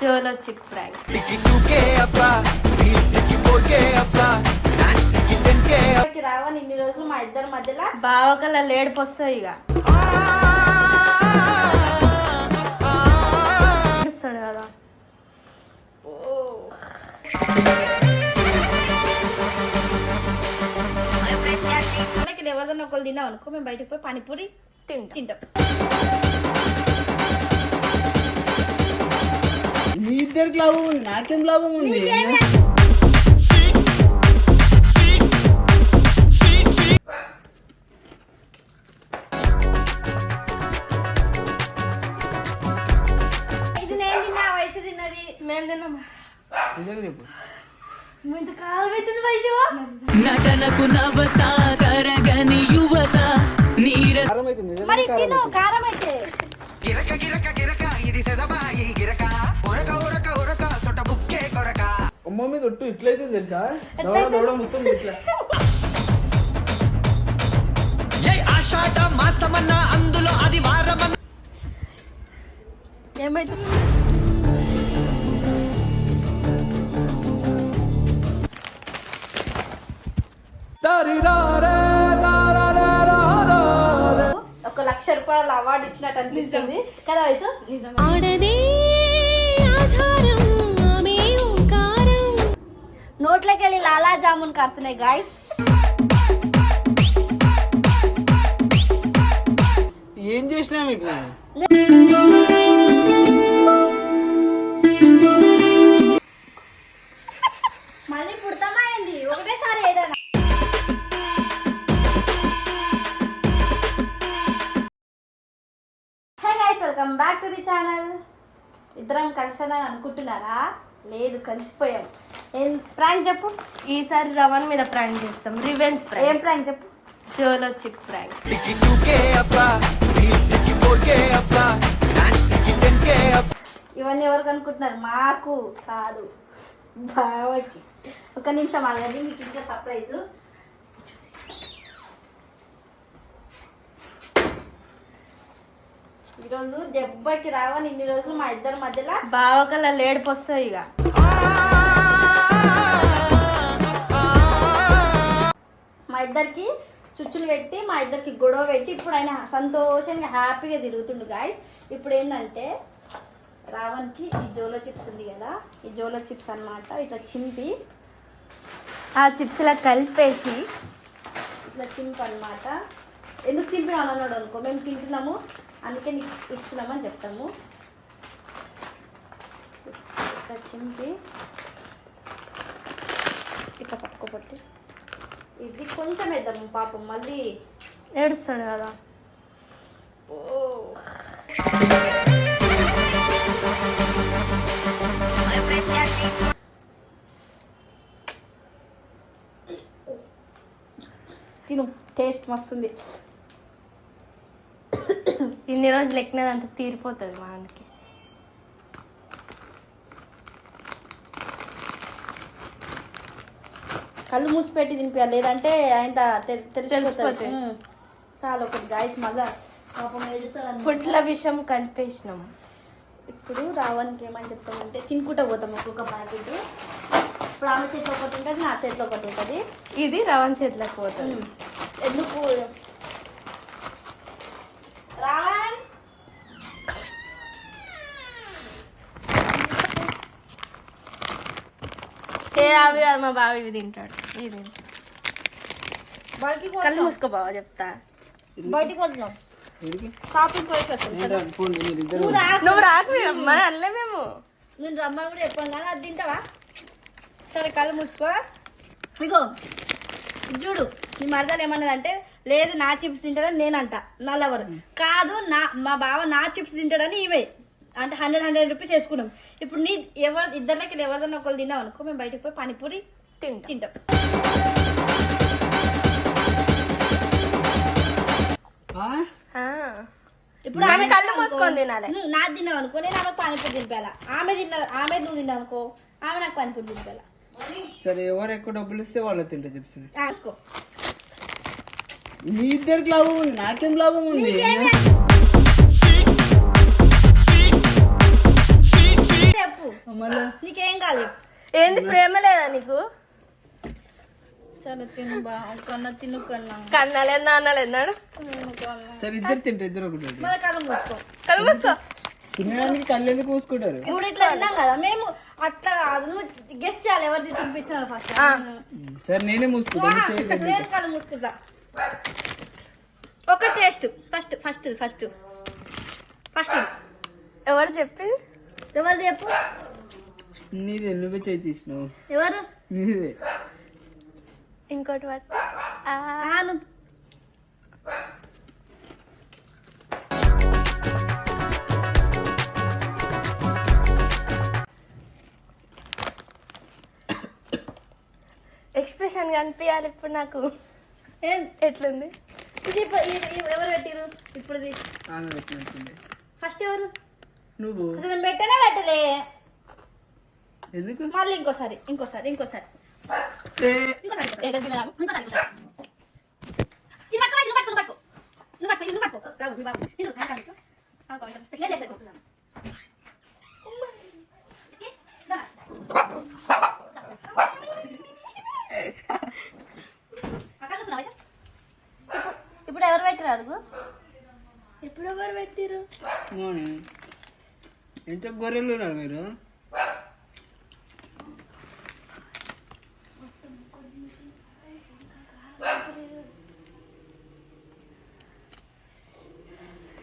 జోలో chip prank. రావని ఇన్ని రోజులు మా ఇద్దరి మధ్యలో బావకల్లా లేడుపు వస్తాయి ఇక చూస్తాడు కదా. ఎవరిదన్నా ఒకళ్ళు తిన్నాం అనుకో, మేము బయటకు పోయి పానీపూరి తింటాం. మీ ఇద్దరికి లాభం ఉంది, నాకేం లాభం ఉంది? ఇది నేను తిన్నా, వయసు తిన్నది, మేము తిన్నాం. చెప్పు. ఇంత కాలం అవుతుంది వయసు. నటనకు నవతారగని యువత మరి తిను కారం అయితే. అమ్మ మీద ఒట్టు ఇట్లయితే తెలుసా, దవడ మొత్తం ఇట్లా. అందులో అది వారమన్న ఏమైతే ₹1,00,000 అవార్డు ఇచ్చినట్టు అనిపిస్తుంది కదా వయసు. నోట్లోకి వెళ్ళి లాలా జామున్ కడుతున్నాయి గాయస్. ఏం చేసినా మీకు మళ్ళీ పుడతామైంది ఒకటేసారి ఏదైనా. Hey guys, welcome back to the channel. ఇద్దరం కలిసానని అనుకుంటున్నారా? లేదు, కలిసిపోయాం. ఏం ప్రాంక్ చెప్పు. ఈసారి రవణ్ మీద ప్రాంక్ చేస్తాం, రివెంజ్ ఏం ప్రాంక్. ప్రాంక్ చెప్పు. జోలో చిప్ ప్రాంక్. ఇవన్నీ ఎవరికి అనుకుంటున్నారు? మాకు కాదు, బావకి. ఒక నిమిషం ఆగండి, మీకు ఇంకా సర్ప్రైజ్. ఈరోజు దెబ్బకి రావని ఇన్ని రోజులు మా ఇద్దరి మధ్యలో బావకల్లా లేడుపు వస్తాయి ఇక మా ఇద్దరికి చుచ్చులు పెట్టి, మా ఇద్దరికి గొడవ పెట్టి, ఇప్పుడు ఆయన సంతోషంగా హ్యాపీగా తిరుగుతుండు గాయస్. ఇప్పుడు ఏంటంటే రావణ్కి ఈ జోలో చిప్స్ ఉంది కదా, ఈ జోలో చిప్స్ అన్నమాట ఇట్లా చింపి, ఆ చిప్స్ ఇలా కలిపేసి ఇట్లా చింపు అనమాట. ఎందుకు చింపి అన్నాడు అనుకో, మేము తింటున్నాము అందుకే నీకు ఇస్తున్నామని చెప్తాము. ఇట్లా చింపి ఇట్లా పట్టుకోబట్టి ఇది కొంచెం వేద్దాము, పాపం మళ్ళీ ఏడుస్తాడు కదా. తిను, టేస్ట్ మస్తుంది. ఇన్ని రోజులు ఎక్కినదంతా తీరిపోతుంది మా ఆయనకి. కళ్ళు మూసిపెట్టి తినిపించాలి, లేదంటే ఆయన తెలిసిపోతుంది. చాలా ఒకటి గాయస్, మళ్ళా పాపం ఏడుస్తాడు. ఫుడ్ల విషయం కలిపేసినాం. ఇప్పుడు రావడానికి ఏమని చెప్తామంటే తినుకుంటా పోతాం ఒక్కొక్క ప్యాకెట్. ఇప్పుడు ఆమె చేతిలో ఒకటి ఉంటుంది, నా చేతిలో ఒకటి ఉంటుంది. ఇది రవణ్ చేతిలోకి పోతుంది. ఎందుకు రావణ్ అవి మా బావ ఇవి తింటాడు. ఇది బయటికి కళ్ళు మూసుకో బావ చెప్తా. బయటికి వద్దాం, షాపింగ్ పోయి నువ్వు రాకు అమ్మా అనలే మేము. నేను రమ్మని కూడా చెప్పాను కానీ అది తింటావా? సరే కళ్ళు మూసుకో. ఇగో చూడు, నీ మరదలు ఏమన్నదంటే, లేదు నా చిప్స్ తింటాడని నేనంట, నా లవర్ కాదు, మా బావ నా చిప్స్ తింటాడని ఈమె అంటే 100 రూపీస్ వేసుకున్నాం. ఇప్పుడు నీ ఇద్దరికి ఎవరిదన్నా ఒకళ్ళు తిన్నాం అనుకో, మేము బయటకు పోయి పానీపూరి తింటాం. ఇప్పుడు ఆమె కళ్ళు మూసుకొని తినాలి. నాది తిన్నావు అనుకో, నేను ఆమె పానీపూరి తినిపేలా. ఆమె నువ్వు తిన్నావు అనుకో, ఆమె నాకు పానీపూరి తినిపేలా. సరే, ఎవరు ఎక్కువ డబ్బులు ఇస్తే వాళ్ళు తింటా చెప్తాను. రాసుకో. మీ ఇద్దరికి లాభం ఉంది, నాకేం లాభం ఉంది? చెప్పు. మళ్ళా నీకేం కాలేదు. ఏంది ప్రేమ లేదా నీకు? చాలా తిను బా కన్నా తిను కన్నా కన్నాలేదు నాన్నలేన్నాడు. సరే ఇద్దరు తింటారు, ఇద్దరు ఒకటి మన కాలం మూసుకో. కళ్ళు మూసుకో. తినడానికి కళ్ళు ఎందుకు పూసుకుంటారు? ఇప్పుడు ఇట్లా ఉన్నాం కదా మేము, అట్లా కాదు. నువ్వు గెస్ట్ చేయాలి ఎవరిది తినిపించాను ఫస్ట్. సరే నేనే మూసుకుంటాను. నేను కాలం మూసుకుంటా. ఒక taste first first first first ఎవరు చెప్పింది? ఎవరిది చెప్పు. నీదే, నువ్వే చేయి తీసినావు. ఎవరు? నీదే. ఇంకోటి వాడు ఆను. ఎక్స్ప్రెషన్ కనిపించాలి ఇప్పుడు నాకు. ఏం ఎట్లుంది? ఇది ఎవరు పెట్టిరు ఇప్పుడుది? ఆమె పెట్టినట్టుంది. ఫస్ట్ ఎవరు? నువ్వు. అసలు నేను పెట్టలే. ఎందుకు? మళ్ళీ ఇంకోసారి ఇంకోసారి ఇంకోసారి ఏ, ఇంకోసారి ఇంకోసారి. ఇది పట్టుకో, ఇది పట్టుకో, పట్టుకో. నువ్వు పట్టుకో, ఇది పట్టుకో. రావు, ఇది బాబు. ఇది కాదు, కాదు. నేను చేస్తాను, కూర్చున్నాను. దా. అక్కడ కూర్చున్నావా, వైషు? ఇప్పుడు ఎవరు పెట్టిరు అడుగు. ఇప్పుడు ఎవరు పెట్టిరు? మోని. ఎంత గొర్రెలు ఉన్నారు మీరు?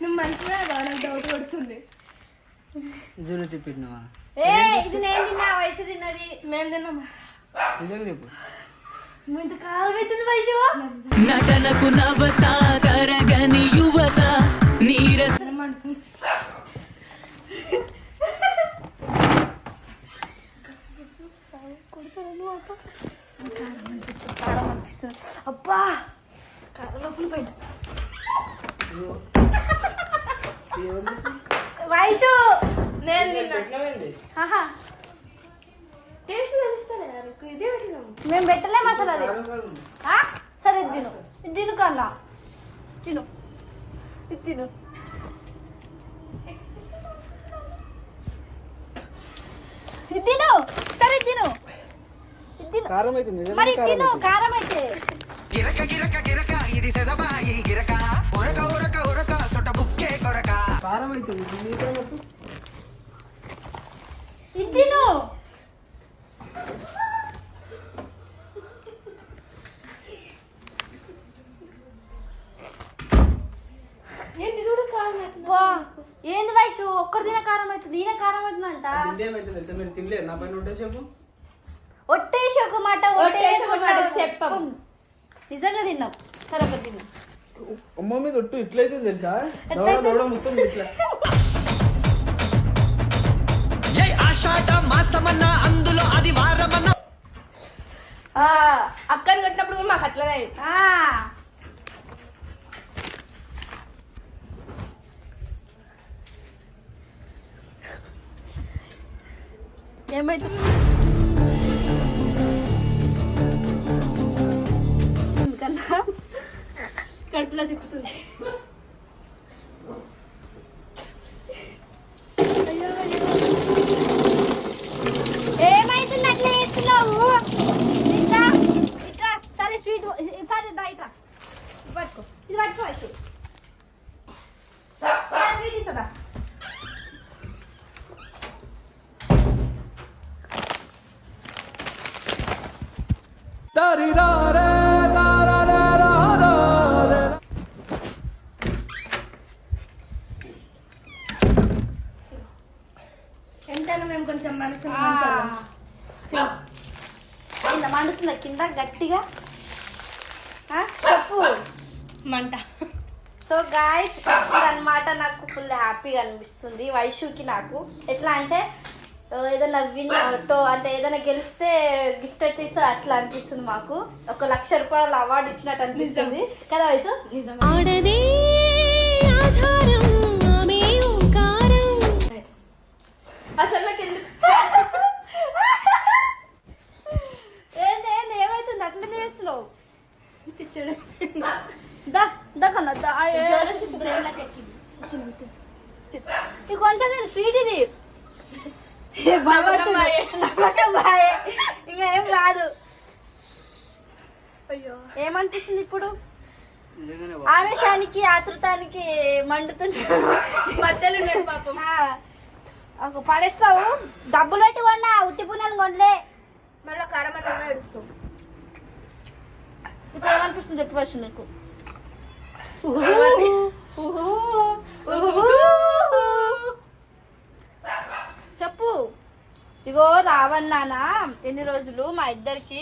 నువ్వు మంచిగా నాకు డౌట్ పడుతుంది. నిజంగా చెప్పినావా? ఏ ఇది నేను తిన్నా, వైషు తిన్నది. మేము తిన్నామా? నిజంగా చెప్పు. నువ్వు ఇంత కాలం అవుతుంది వైషు. నటనకు నవత తరగని యువత నీరస కారం అనిపిస్తుంది. అబ్బా కారం లోపల పోయింది. వైషు నేను తిన్నా. పెట్టినావేంది? ఆహా టేస్ట్ తెలుస్తలే నాకు. ఇదే పెట్టినాము. మేము పెట్టలేము అసలు అది. ఆ? సరే ఇది తిను, ఇది తిను కన్నా తిను, ఇది తిను. ఇది తిను, సరే ఇది తిను, ఇది తిను. కారం అవుతుంది. మరి ఇది తిను, కారం అయితే. గిరక గిరక గిరక ఇది సెదబాయి గిరక ఉరక ఉరక ఉరక సొట బుక్కే కొరక కారం అవుతుంది. నీతో చెప్పు. ఇది తిను. ఏంటి చూడు కారం వా, ఏంది వయసు ఒక్కరు తిన కారం అవుతుంది, ఈయన కారం అవుతుందంట. తింటేమైతే తెలుసా? మీరు తినలేదు నా పైన ఉంటే చెప్పు. ఒట్టేసి ఒక మాట, ఒట్టేసి ఒక మాట చెప్పం. నిజంగా తిన్నాం. సరే ఒకటి తిన్నాం. అమ్మ మీద ఒట్టు ఇట్లయితే తెలుసా? దవడ మొత్తం ఇట్లా. ఏ ఆషాఢ మాసమన్న అందులో అది వారమన్న అక్కని కొట్టినప్పుడు కూడా మాకు అట్లనే అయింది. ఏమైతుంది కన్నా కడుపులో తిప్పుతుంది. ఏమైతుంది అట్లా చేస్తున్నావు? ఇట్లా ఇట్లా సరే స్వీట్ సరే దా ఇట్లా పట్టుకో, ఇది పట్టుకో వైషు. స్వీట్ ఇస్తుందా? ఎంతైనా మేము కొంచెం మనసు కింద మండుతుందా? కింద గట్టిగా చెప్పు మంట. సో గాయస్ అన్నమాట. నాకు ఫుల్ హ్యాపీగా అనిపిస్తుంది వైషుకి. నాకు ఎట్లా అంటే ఏదైనా విన్ అంటే ఏదైనా గెలిస్తే గిఫ్ట్ అయితే ఇస్తే అట్లా అనిపిస్తుంది. మాకు 1 లక్ష రూపాయల అవార్డు ఇచ్చినట్టు అనిపిస్తుంది కదా వైషు? అసలు నాకు ఎందుకు ఏంది ఏంది ఏమైతుంది అట్లా చేస్తున్నావు? పిచ్చడు దక్కన్నా ఇది కొంచెం స్వీట్ ఇది. నమ్మకం బాయే. ఇంకా ఏం రాదు. అయ్యో ఏమనిపిస్తుంది ఇప్పుడు? నిజంగానే ఆవేశానికి ఆతృతానికి మండుతుంది. బట్టలు ఉన్నాడు పాపం. ఒక పడేస్తావు. డబ్బులు పెట్టి కొన్నా, ఉత్తి పుణ్యాన్ని కొనలే. మళ్ళీ కారమని ఏడుస్తాం. ఇప్పుడు ఏమనిపిస్తుంది చెప్పు ఫస్ట్ నీకు? చెప్పు. ఇగో రావన్నానా ఎన్ని రోజులు మా ఇద్దరికి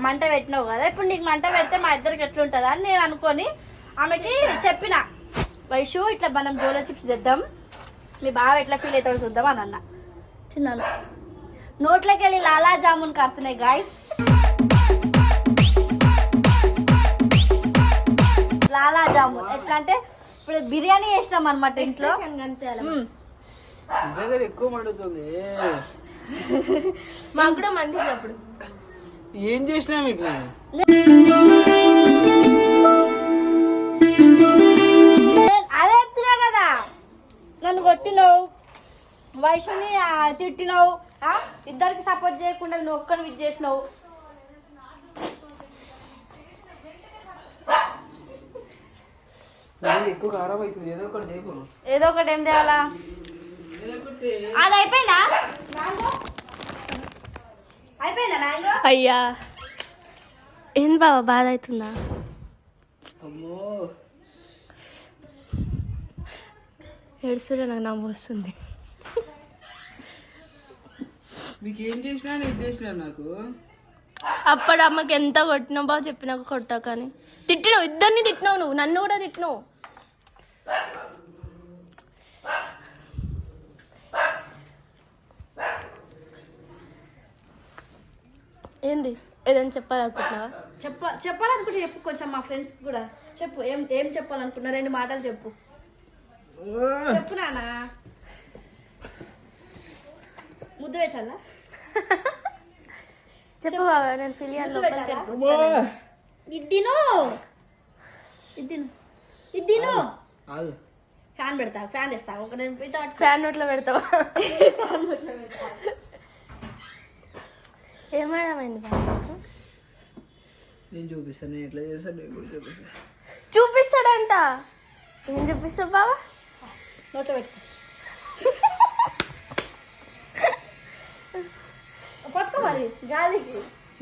మంట పెట్టినావు కదా, ఇప్పుడు నీకు మంట పెడితే మా ఇద్దరికి ఎట్లుంటుందా అని నేను అనుకొని ఆమెకి చెప్పిన, వైషు ఇట్లా మనం జోలో చిప్స్ తెద్దాం, మీ బావ ఎట్లా ఫీల్ అవుతాడో చూద్దాం అని అన్న. తిన్నాను. నోట్లోకి వెళ్ళి లాలా జామున్ కడుతున్నాయి గాయస్. లాలా జామున్ ఎట్లా అంటే ఇప్పుడు బిర్యానీ చేసినాం అనమాట ఇంట్లో. నిజంగా ఎక్కువ మండుతుంది. మాకు కూడా మండింది అప్పుడు. ఏం చేసినా మీకు అదే చెప్తున్నా కదా, నన్ను కొట్టినావు, వైషుని తిట్టినావు, ఇద్దరికి సపోర్ట్ చేయకుండా నువ్వు ఒక్కని విజ్ చేసినావు. ఎక్కువ కారం అవుతుంది. ఏదో ఒకటి చేయకు. ఏదో ఒకటి ఏం తేవాలా? అది అయిపోయిందా మ్యాంగో? అయిపోయిందా మ్యాంగో? అయ్యా ఏం బాబా బాధ అవుతుందా? అమ్మో ఏడుస్తుంటే నాకు నవ్వు వస్తుంది. మీకు ఏం చేసినా నేను చేసినా నాకు. అప్పుడు అమ్మకి ఎంత కొట్టినావు బాబు చెప్పినాక కొట్టా కానీ తిట్టినావు, ఇద్దరిని తిట్టినావు, నువ్వు నన్ను కూడా తిట్టినావు. ఏంది ఏదైనా చెప్పాలనుకుంటున్నావా? చెప్పాలనుకుంటే చెప్పు, కొంచెం మా ఫ్రెండ్స్ కూడా చెప్పు. ఏం చెప్పాలనుకున్నా? 2 మాటలు చెప్పు. చెప్పు నానా. ముద్దు పెట్టాలా? చెప్పు బాబా, నేను ఫిలియన్ లోపలికి ఇద్దిను ఫ్యాన్ పెడతా, ఫ్యాన్ తెస్తా. ఒక నేను ఫ్యాన్ నోట్లో పెడతావా? ఏమైంది బాబా? నేను చూపిస్తాను, నేను ఎట్లా చేస్తాను నేను కూడా చూపిస్తాను. చూపిస్తాడంట. ఏం చూపిస్తావు బాబా? నోట్లో పెట్టుకో. పట్టుకో మరి గాలికి.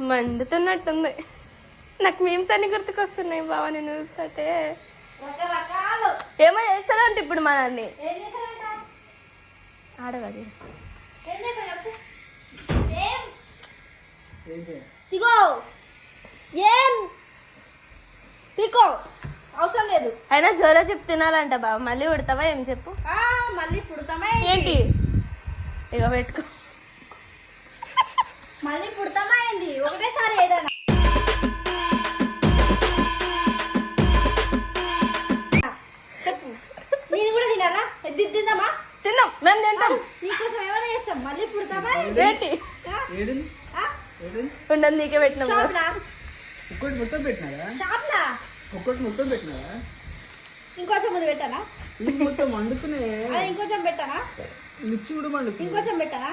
మండుతున్నట్టుంది. నాకు మీమ్స్ అన్ని గుర్తుకొస్తున్నాయి బాబా నేను చూస్తే. రకరకాలు ఏమో చేస్తాడంట ఇప్పుడు మనల్ని. ఏం చేశారంట? ఆడగది ఏం చేశారు చెప్పు. ఏం ఏం చేయాలి? ఇగో ఏం పీకో అవసరం లేదు. అయినా జోలో చెప్పు తినాలంట బాబా. మళ్ళీ ఉడతావా ఏం చెప్పు? మళ్ళీ పుడతామా ఏంటి ఇక పెట్టుకో. మళ్ళీ పుడతామా ఏంది? ఒకటేసారి ఏదైనా చెప్పు. నేను కూడా తినాలా? తిందామా? తిన్నాం, మేము తింటాం. నీకోసం ఏమైనా చేస్తాం. మళ్ళీ పుడతామా ఏంటి ఏడుంది? ఏడుంది? ఉండదు నీకే పెట్టినాం. షాప్లా? ఒక్కటి మొత్తం పెట్టినారా? షాప్లా ఒక్కటి మొత్తం పెట్టినారా? ఇంకొంచెం ముందు పెట్టానా? ఇది మొత్తం మండుతున్నాయి. ఇంకొంచెం పెట్టానా? మిర్చి కూడా మండుతుంది. ఇంకొంచెం పెట్టానా?